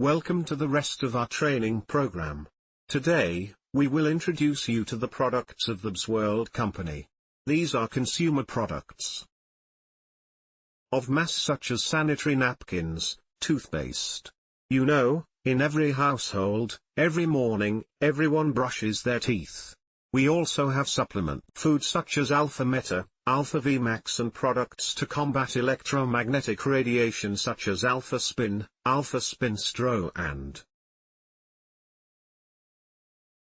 Welcome to the rest of our training program. Today, we will introduce you to the products of the Bzzworld company. These are consumer products of mass such as sanitary napkins, toothpaste. You know, in every household, every morning, everyone brushes their teeth. We also have supplement foods such as Alpha Meta, Alpha Vmax and products to combat electromagnetic radiation such as Alpha Spin Stro and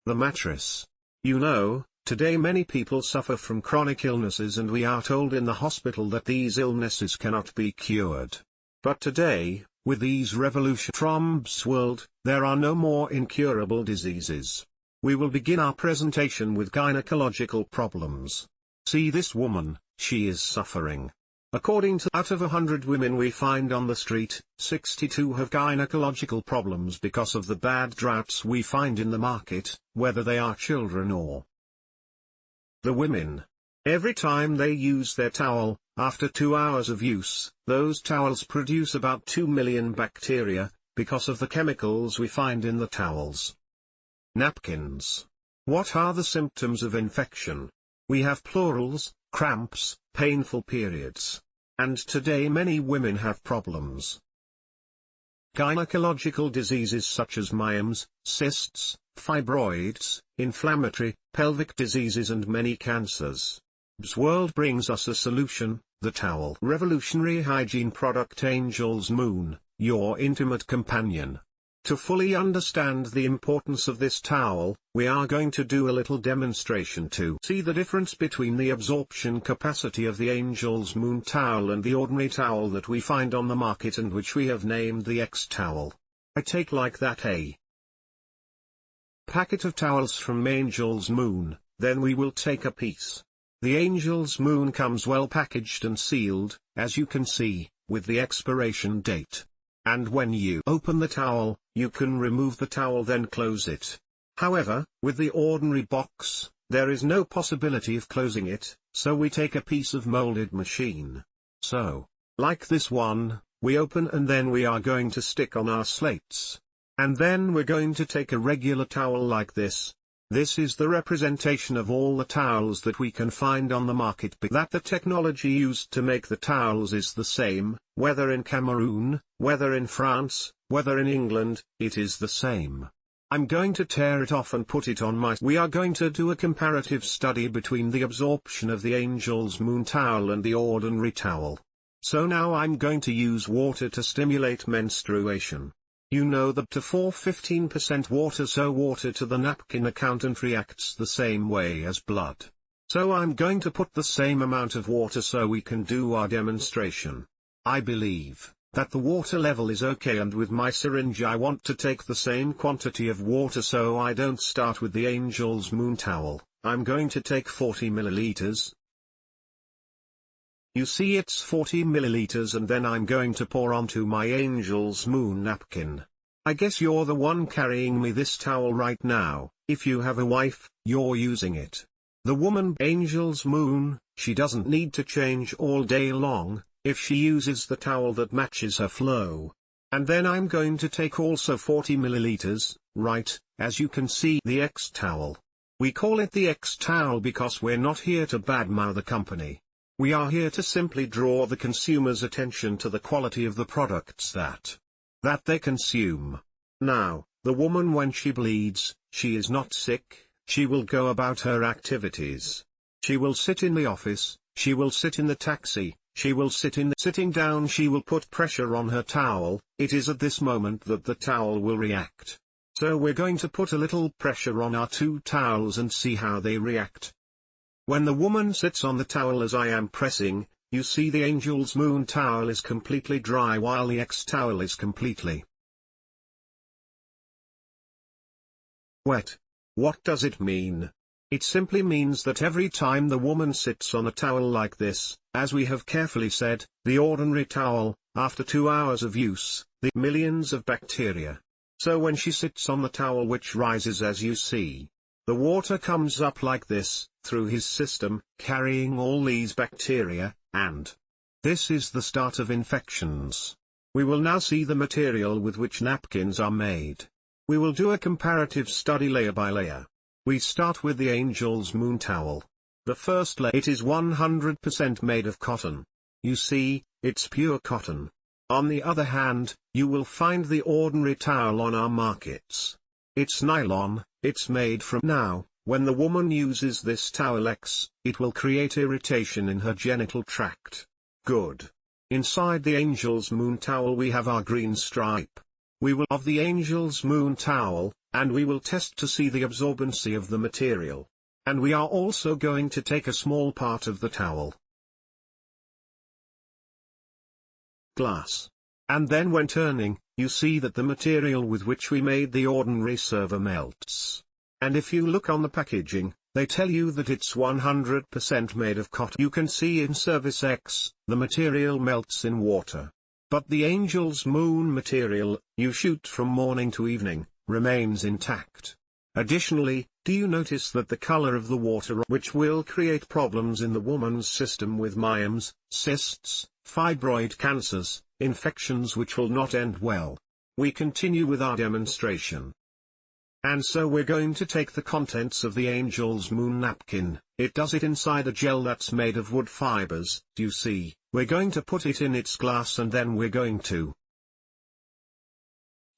the mattress. You know, today many people suffer from chronic illnesses and we are told in the hospital that these illnesses cannot be cured. But today, with these revolutions from Bzzworld, there are no more incurable diseases. We will begin our presentation with gynecological problems. See this woman, she is suffering. According to out of 100 women we find on the street, 62 have gynecological problems because of the bad droughts we find in the market, whether they are children or the women. Every time they use their towel, after 2 hours of use, those towels produce about 2 million bacteria, because of the chemicals we find in the towels. Napkins. What are the symptoms of infection? We have plurals, cramps, painful periods. And today many women have problems. Gynecological diseases such as myomes, cysts, fibroids, inflammatory, pelvic diseases and many cancers. Bzzworld brings us a solution, the towel. Revolutionary hygiene product Angel's Moon, your intimate companion. To fully understand the importance of this towel, we are going to do a little demonstration to see the difference between the absorption capacity of the Angel's Moon towel and the ordinary towel that we find on the market and which we have named the X towel. I take like that a packet of towels from Angel's Moon, then we will take a piece. The Angel's Moon comes well packaged and sealed, as you can see, with the expiration date. And when you open the towel, you can remove the towel then close it. However, with the ordinary box, there is no possibility of closing it, so we take a piece of molded machine. So, like this one, we open and then we are going to stick on our slates. And then we're going to take a regular towel like this. This is the representation of all the towels that we can find on the market, but that the technology used to make the towels is the same, whether in Cameroon, whether in France, whether in England, it is the same. I'm going to tear it off and put it on We are going to do a comparative study between the absorption of the Angel's Moon towel and the ordinary towel. So now I'm going to use water to stimulate menstruation. You know that to 15% water, so water to the napkin accountant reacts the same way as blood. So I'm going to put the same amount of water so we can do our demonstration. I believe that the water level is okay, and with my syringe I want to take the same quantity of water, so I don't start with the Angel's Moon towel. I'm going to take 40 milliliters. You see it's 40 milliliters, and then I'm going to pour onto my Angel's Moon napkin. I guess you're the one carrying me this towel right now. If you have a wife, you're using it. The woman Angel's Moon, she doesn't need to change all day long, if she uses the towel that matches her flow. And then I'm going to take also 40 milliliters, right, as you can see, the X towel. We call it the X towel because we're not here to badmouth the company. We are here to simply draw the consumer's attention to the quality of the products that they consume. Now, the woman when she bleeds, she is not sick, she will go about her activities. She will sit in the office, she will sit in the taxi, she will sitting down, she will put pressure on her towel. It is at this moment that the towel will react. So we're going to put a little pressure on our two towels and see how they react. When the woman sits on the towel as I am pressing, you see the Angel's Moon towel is completely dry while the X towel is completely wet. What does it mean? It simply means that every time the woman sits on a towel like this, as we have carefully said, the ordinary towel, after 2 hours of use, the millions of bacteria. So when she sits on the towel which rises as you see, the water comes up like this, through his system, carrying all these bacteria, and this is the start of infections. We will now see the material with which napkins are made. We will do a comparative study layer by layer. We start with the Angel's Moon towel. The first layer, it is 100% made of cotton. You see, it's pure cotton. On the other hand, you will find the ordinary towel on our markets. It's nylon, it's made from now. When the woman uses this towel it will create irritation in her genital tract. Good. Inside the Angel's Moon towel we have our green stripe. We will of the Angel's Moon towel, and we will test to see the absorbency of the material. And we are also going to take a small part of the towel. Glass. And then when turning, you see that the material with which we made the ordinary server melts. And if you look on the packaging, they tell you that it's 100% made of cotton. You can see in Service X, the material melts in water. But the Angel's Moon material, you shoot from morning to evening, remains intact. Additionally, do you notice that the color of the water, which will create problems in the woman's system with myomes, cysts, fibroid cancers, infections which will not end well? We continue with our demonstration. And so we're going to take the contents of the Angel's Moon napkin. It does it inside a gel that's made of wood fibers. You see, we're going to put it in its glass and then we're going to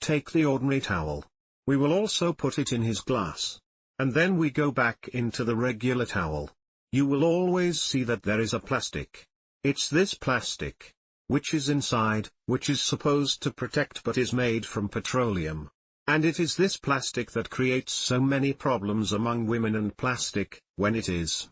take the ordinary towel. We will also put it in his glass. And then we go back into the regular towel. You will always see that there is a plastic. It's this plastic, which is inside, which is supposed to protect but is made from petroleum. And it is this plastic that creates so many problems among women and plastic, when it is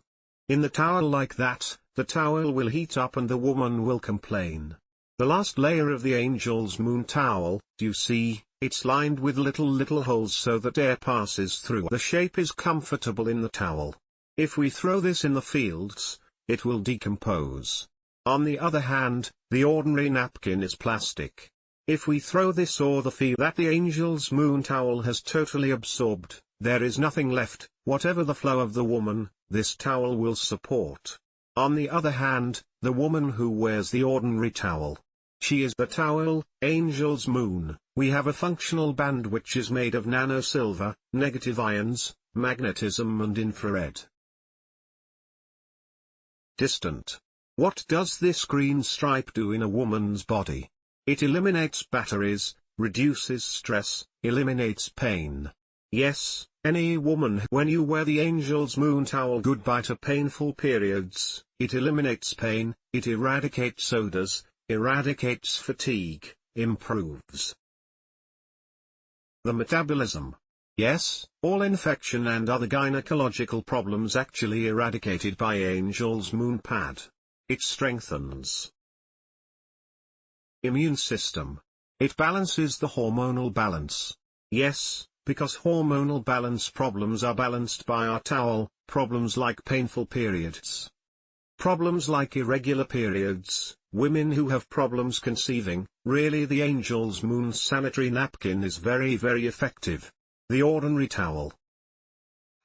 in the towel like that, the towel will heat up and the woman will complain. The last layer of the Angel's Moon towel, you see, it's lined with little holes so that air passes through. The shape is comfortable in the towel. If we throw this in the fields, it will decompose. On the other hand, the ordinary napkin is plastic. If we throw this or the field that the Angel's Moon towel has totally absorbed, there is nothing left. Whatever the flow of the woman, this towel will support. On the other hand, the woman who wears the ordinary towel, she is the towel, Angel's Moon. We have a functional band which is made of nanosilver, negative ions, magnetism and infrared. Distant. What does this green stripe do in a woman's body? It eliminates batteries, reduces stress, eliminates pain. Yes, any woman, when you wear the Angel's Moon towel, goodbye to painful periods. It eliminates pain, it eradicates odors, eradicates fatigue, improves the metabolism. Yes, all infection and other gynecological problems actually eradicated by Angel's Moon pad. It strengthens immune system. It balances the hormonal balance. Yes, because hormonal balance problems are balanced by our towel, problems like painful periods, problems like irregular periods, women who have problems conceiving. Really, the Angel's Moon sanitary napkin is very effective. The ordinary towel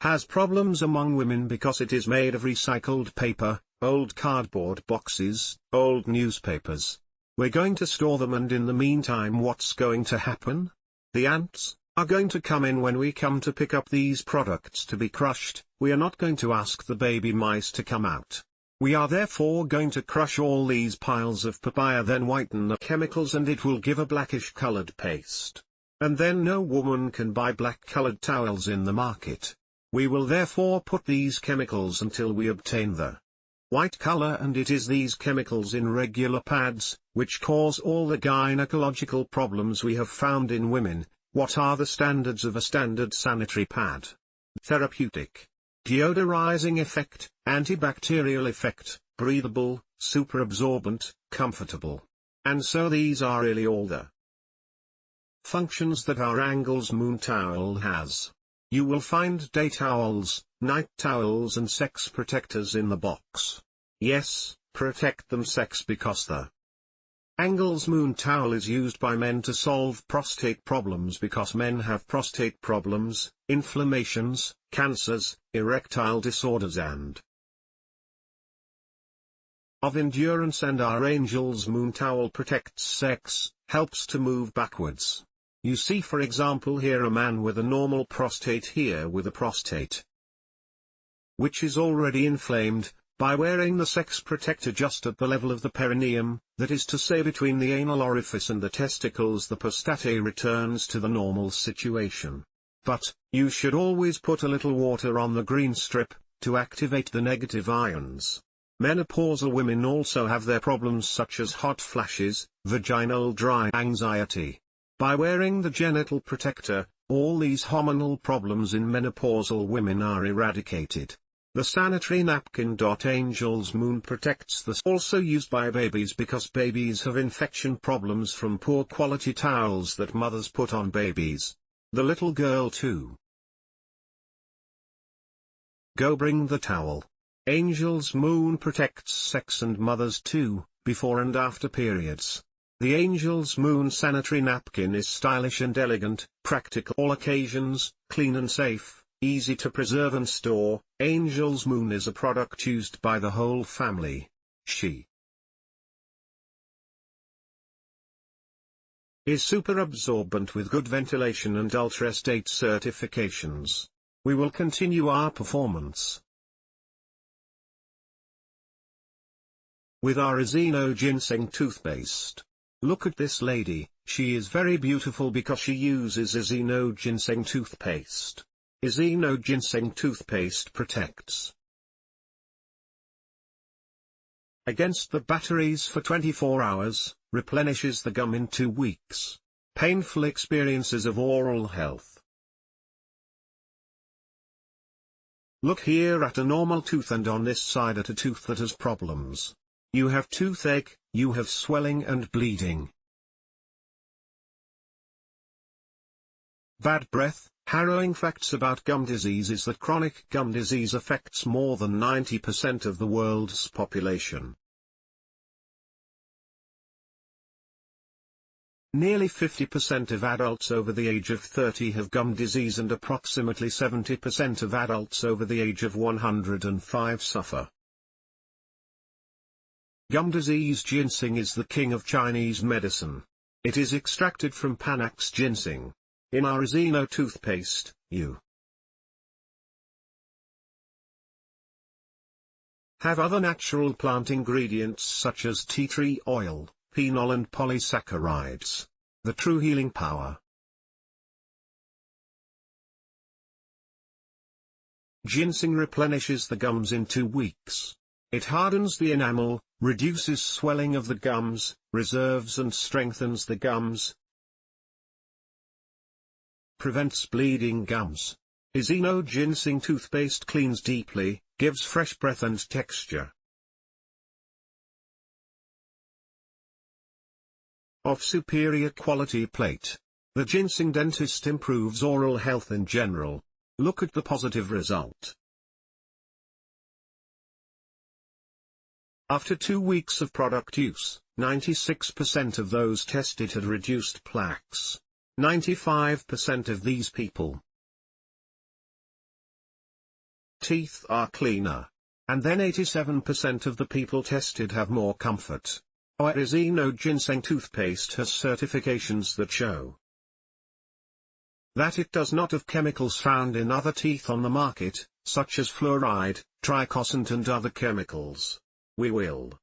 has problems among women because it is made of recycled paper, old cardboard boxes, old newspapers. We're going to store them, and in the meantime what's going to happen? The ants are going to come in when we come to pick up these products to be crushed. We are not going to ask the baby mice to come out. We are therefore going to crush all these piles of papaya, then whiten the chemicals, and it will give a blackish colored paste. And then no woman can buy black colored towels in the market. We will therefore put these chemicals until we obtain the white color, and it is these chemicals in regular pads, which cause all the gynecological problems we have found in women. What are the standards of a standard sanitary pad? Therapeutic, deodorizing effect, antibacterial effect, breathable, superabsorbent, comfortable. And so these are really all the functions that our Angel's Moon towel has. You will find day towels, night towels and sex protectors in the box. Yes, protect them sex, because the Angel's Moon towel is used by men to solve prostate problems, because men have prostate problems, inflammations, cancers, erectile disorders and of endurance, and our Angel's Moon towel protects sex, helps to move backwards. You see, for example, here a man with a normal prostate, here with a prostate which is already inflamed. By wearing the sex protector just at the level of the perineum, that is to say between the anal orifice and the testicles, the prostate returns to the normal situation. But, you should always put a little water on the green strip, to activate the negative ions. Menopausal women also have their problems such as hot flashes, vaginal dry anxiety. By wearing the genital protector, all these hormonal problems in menopausal women are eradicated. The sanitary napkin. Angel's Moon protects this. Also used by babies because babies have infection problems from poor quality towels that mothers put on babies. The little girl too. Go bring the towel. Angel's Moon protects sex and mothers too, before and after periods. The Angel's Moon sanitary napkin is stylish and elegant, practical all occasions, clean and safe. Easy to preserve and store. Angel's Moon is a product used by the whole family. She is super absorbent with good ventilation and ultra-state certifications. We will continue our performance with our Ezeno Ginseng toothpaste. Look at this lady, she is very beautiful because she uses Ezeno Ginseng toothpaste. Ezeno Ginseng toothpaste protects against the batteries for 24 hours, replenishes the gum in 2 weeks. Painful experiences of oral health. Look here at a normal tooth and on this side at a tooth that has problems. You have toothache, you have swelling and bleeding. Bad breath. Harrowing facts about gum disease is that chronic gum disease affects more than 90% of the world's population. Nearly 50% of adults over the age of 30 have gum disease and approximately 70% of adults over the age of 105 suffer. Gum disease. Ginseng is the king of Chinese medicine. It is extracted from Panax ginseng. In our Ezeno toothpaste, you have other natural plant ingredients such as tea tree oil, phenol and polysaccharides. The true healing power. Ginseng replenishes the gums in 2 weeks. It hardens the enamel, reduces swelling of the gums, reserves and strengthens the gums, prevents bleeding gums. Ezeno Ginseng toothpaste cleans deeply, gives fresh breath and texture. Of superior quality plate. The ginseng dentist improves oral health in general. Look at the positive result. After 2 weeks of product use, 96% of those tested had reduced plaques. 95% of these people teeth are cleaner. And then 87% of the people tested have more comfort. Our Ezeno Ginseng toothpaste has certifications that show that it does not have chemicals found in other teeth on the market, such as fluoride, tricosant and other chemicals. We will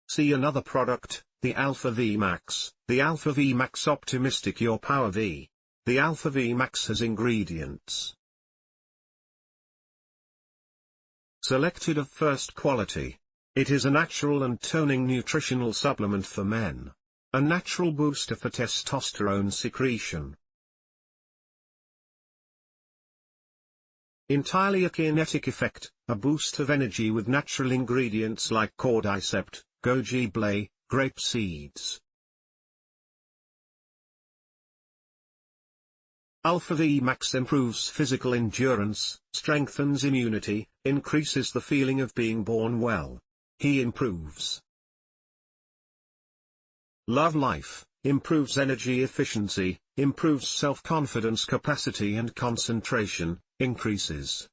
see another product, the Alpha Vmax, the Alpha Vmax Optimistic Your Power V. The Alpha Vmax has ingredients selected of first quality. It is a natural and toning nutritional supplement for men. A natural booster for testosterone secretion. Entirely a kinetic effect, a boost of energy with natural ingredients like cordyceps, goji berry, grape seeds. Alpha Vmax improves physical endurance, strengthens immunity, increases the feeling of being born well. He improves love life, improves energy efficiency, improves self-confidence capacity and concentration, increases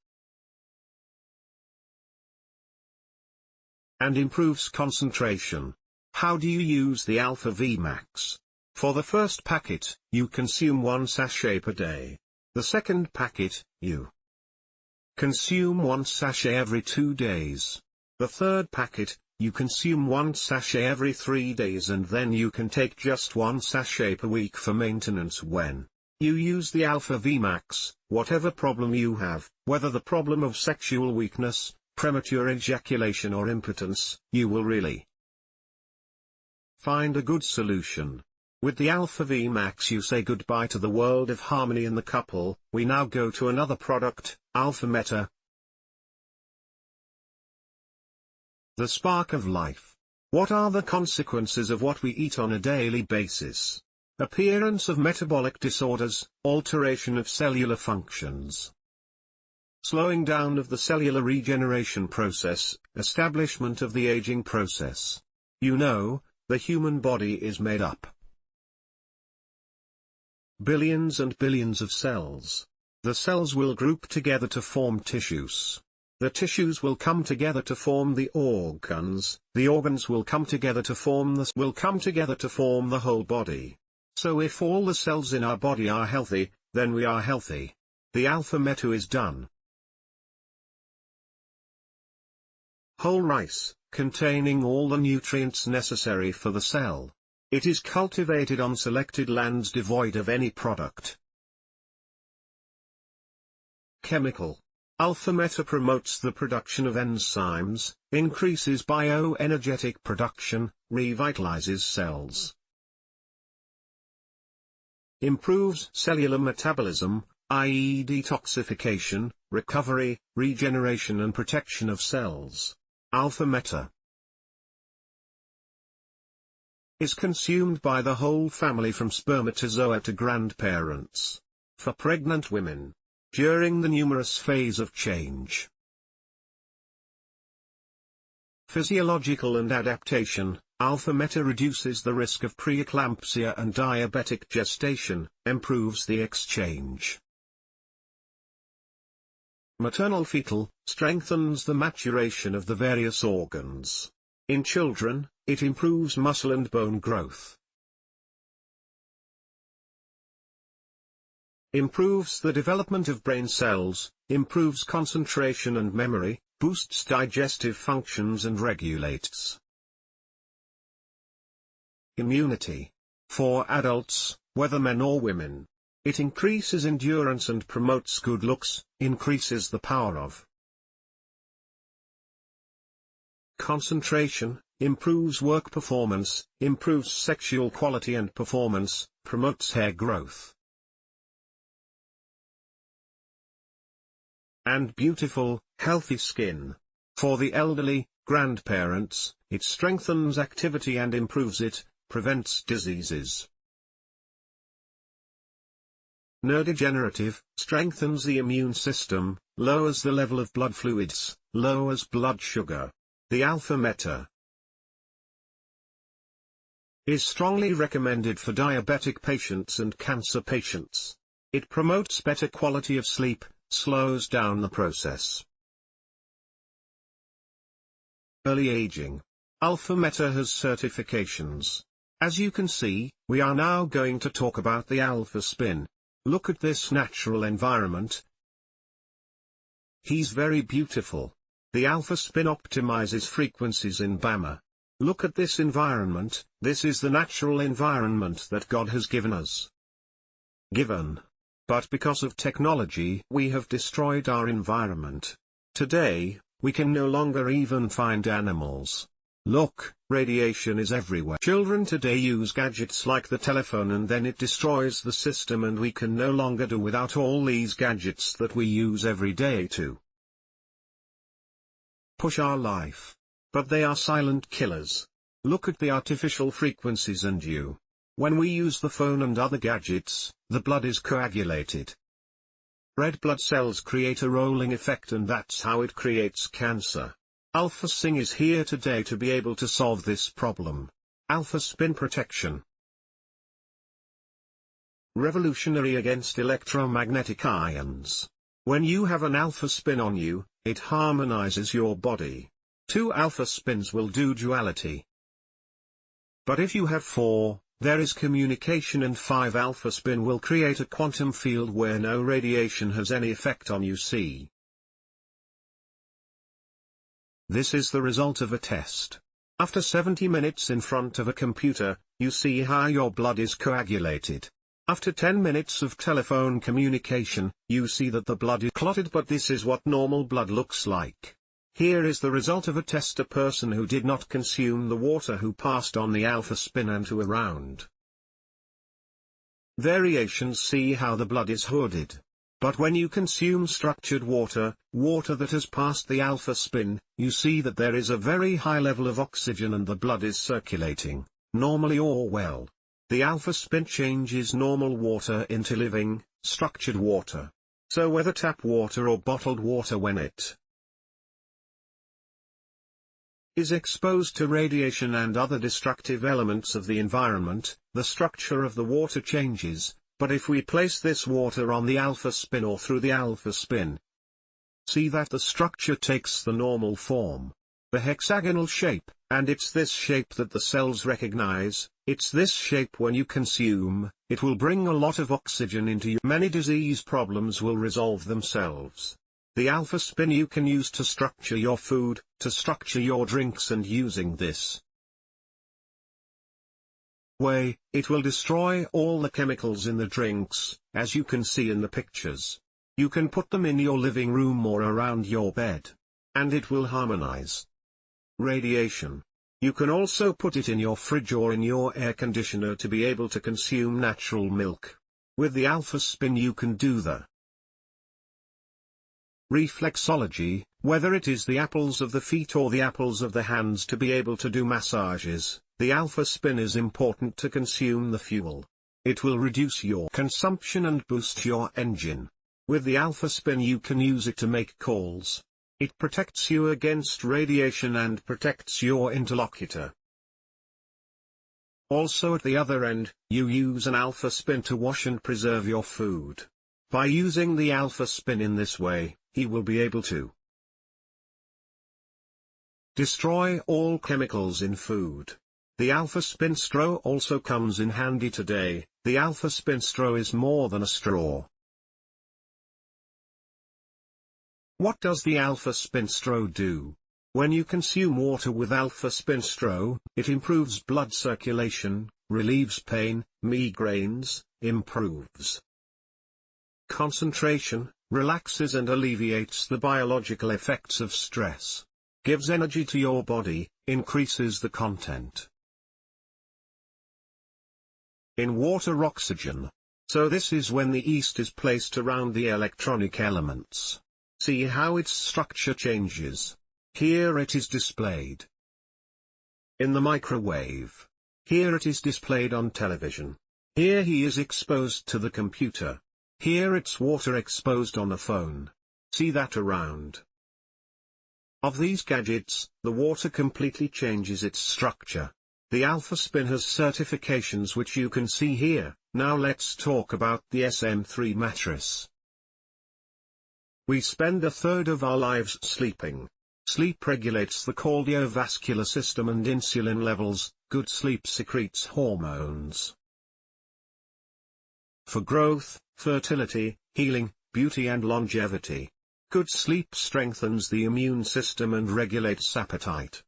and improves concentration. How do you use the Alpha Vmax? For the first packet, you consume 1 sachet per day. The second packet, you consume 1 sachet every 2 days. The third packet, you consume 1 sachet every 3 days, and then you can take just 1 sachet per week for maintenance when you use the Alpha Vmax. Whatever problem you have, whether the problem of sexual weakness, premature ejaculation or impotence, you will really find a good solution. With the Alpha Vmax you say goodbye to the world of harmony in the couple. We now go to another product, Alpha Meta. The spark of life. What are the consequences of what we eat on a daily basis? Appearance of metabolic disorders, alteration of cellular functions, slowing down of the cellular regeneration process, establishment of the aging process. You know, the human body is made up billions and billions of cells. The cells will group together to form tissues. The tissues will come together to form the organs will come together to form the whole body. So if all the cells in our body are healthy, then we are healthy. The Alpha Meta is done. Whole rice, containing all the nutrients necessary for the cell. It is cultivated on selected lands devoid of any product. Chemical. Alpha Meta promotes the production of enzymes, increases bioenergetic production, revitalizes cells, improves cellular metabolism, i.e. detoxification, recovery, regeneration and protection of cells. Alpha Meta is consumed by the whole family from spermatozoa to grandparents. For pregnant women, during the numerous phase of change. Physiological and adaptation. Alpha Meta reduces the risk of preeclampsia and diabetic gestation, improves the exchange. Maternal fetal, strengthens the maturation of the various organs. In children, it improves muscle and bone growth. Improves the development of brain cells, improves concentration and memory, boosts digestive functions and regulates immunity. For adults, whether men or women, it increases endurance and promotes good looks, increases the power of concentration, improves work performance, improves sexual quality and performance, promotes hair growth and beautiful, healthy skin. For the elderly, grandparents, it strengthens activity and improves it, prevents diseases. Neurodegenerative, strengthens the immune system, lowers the level of blood fluids, lowers blood sugar. The Alpha Meta is strongly recommended for diabetic patients and cancer patients. It promotes better quality of sleep, slows down the process. Early aging. Alpha Meta has certifications. As you can see, we are now going to talk about the Alpha Spin. Look at this natural environment. He's very beautiful. The Alpha Spin optimizes frequencies in Bama. Look at this environment. This is the natural environment that God has given us. But because of technology, we have destroyed our environment. Today, we can no longer even find animals. Look, radiation is everywhere. Children today use gadgets like the telephone and then it destroys the system, and we can no longer do without all these gadgets that we use every day to push our life. But they are silent killers. Look at the artificial frequencies and you. When we use the phone and other gadgets, the blood is coagulated. Red blood cells create a rolling effect, and that's how it creates cancer. Alpha Sing is here today to be able to solve this problem. Alpha Spin Protection. Revolutionary against electromagnetic ions. When you have an alpha spin on you, it harmonizes your body. 2 alpha spins will do duality. But if you have 4, there is communication, and 5 alpha spin will create a quantum field where no radiation has any effect on you. See. This is the result of a test. After 70 minutes in front of a computer, you see how your blood is coagulated. After 10 minutes of telephone communication, you see that the blood is clotted, but this is what normal blood looks like. Here is the result of a test: a person who did not consume the water, who passed on the alpha spin, and who around variations. See how the blood is hooded. But when you consume structured water, water that has passed the alpha spin, you see that there is a very high level of oxygen and the blood is circulating, normally or well. The alpha spin changes normal water into living, structured water. So whether tap water or bottled water, when it is exposed to radiation and other destructive elements of the environment, the structure of the water changes. But if we place this water on the alpha spin or through the alpha spin, see that the structure takes the normal form, the hexagonal shape, and it's this shape that the cells recognize. It's this shape when you consume, it will bring a lot of oxygen into you. Many disease problems will resolve themselves. The alpha spin you can use to structure your food, to structure your drinks, and using this way, it will destroy all the chemicals in the drinks, as you can see in the pictures. You can put them in your living room or around your bed, and it will harmonize radiation. You can also put it in your fridge or in your air conditioner to be able to consume natural milk. With the alpha spin you can do the reflexology, whether it is the apples of the feet or the apples of the hands, to be able to do massages. The alpha spin is important to consume the fuel. It will reduce your consumption and boost your engine. With the alpha spin you can use it to make calls. It protects you against radiation and protects your interlocutor. Also at the other end, you use an alpha spin to wash and preserve your food. By using the alpha spin in this way, he will be able to destroy all chemicals in food. The alpha spin straw also comes in handy today. The alpha spin straw is more than a straw. What does the alpha spin straw do? When you consume water with alpha spin straw, it improves blood circulation, relieves pain, migraines, improves concentration, relaxes and alleviates the biological effects of stress, gives energy to your body, increases the content in water oxygen. So this is when the yeast is placed around the electronic elements. See how its structure changes. Here it is displayed in the microwave. Here it is displayed on television. Here he is exposed to the computer. Here it's water exposed on a phone. See that around of these gadgets, the water completely changes its structure. The alpha spin has certifications which you can see here. Now let's talk about the SM3 mattress. We spend a third of our lives sleeping. Sleep regulates the cardiovascular system and insulin levels. Good sleep secretes hormones for growth, fertility, healing, beauty and longevity. Good sleep strengthens the immune system and regulates appetite.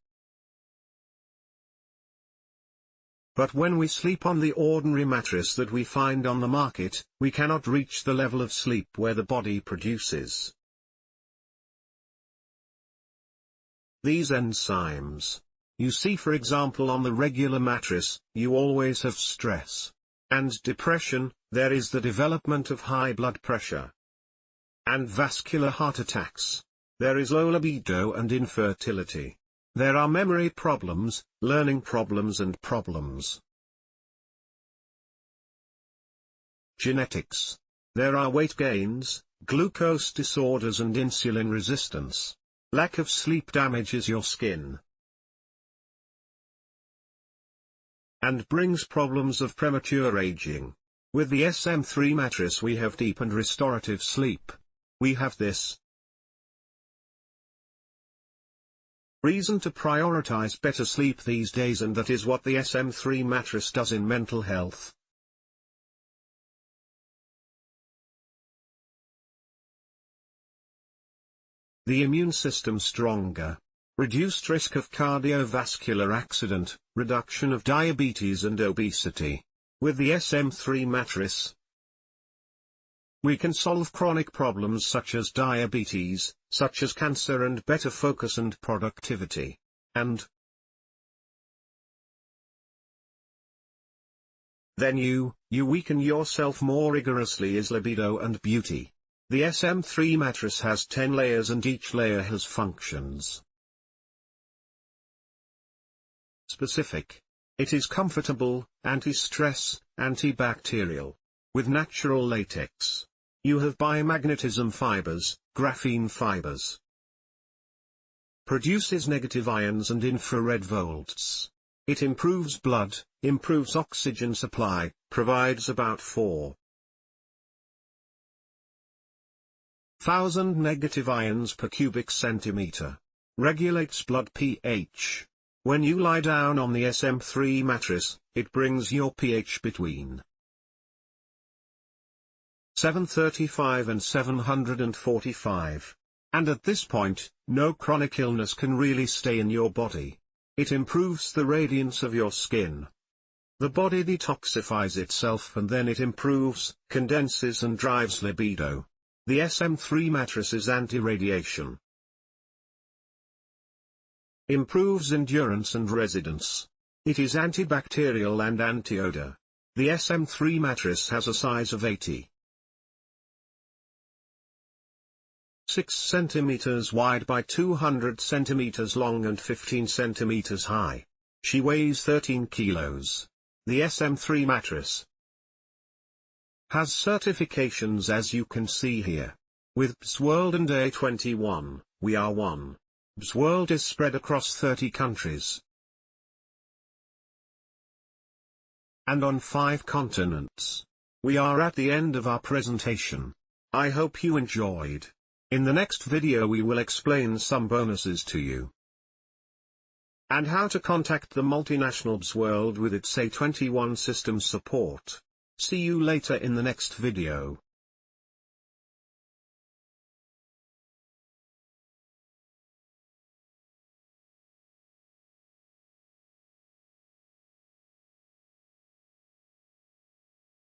But when we sleep on the ordinary mattress that we find on the market, we cannot reach the level of sleep where the body produces these enzymes. You see, for example, on the regular mattress, you always have stress and depression. There is the development of high blood pressure and vascular heart attacks. There is low libido and infertility. There are memory problems, learning problems and problems. Genetics. There are weight gains, glucose disorders and insulin resistance. Lack of sleep damages your skin and brings problems of premature aging. With the SM3 mattress we have deep and restorative sleep. We have this Reason to prioritize better sleep these days, and that is what the SM3 mattress does in mental health. The immune system stronger. Reduced risk of cardiovascular accident, reduction of diabetes and obesity. With the SM3 mattress, we can solve chronic problems such as diabetes, such as cancer, and better focus and productivity. And then you weaken yourself more rigorously is libido and beauty. The SM3 mattress has 10 layers and each layer has functions specific. It is comfortable, anti-stress, antibacterial. With natural latex. You have biomagnetism fibers, graphene fibers. Produces negative ions and infrared volts. It improves blood, improves oxygen supply, provides about 4,000 negative ions per cubic centimeter. Regulates blood pH. When you lie down on the SM3 mattress, it brings your pH between 735 and 745. And at this point, no chronic illness can really stay in your body. It improves the radiance of your skin. The body detoxifies itself and then it improves, condenses and drives libido. The SM3 mattress is anti-radiation. Improves endurance and residence. It is antibacterial and anti-odor. The SM3 mattress has a size of 86 centimeters wide by 200 centimeters long and 15 centimeters high. She weighs 13 kilos. The SM3 mattress has certifications as you can see here. With Bzzworld and A21, we are one. Bzzworld is spread across 30 countries and on 5 continents. We are at the end of our presentation. I hope you enjoyed. In the next video we will explain some bonuses to you and how to contact the Multinational Bzzworld with its A21 system support. See you later in the next video.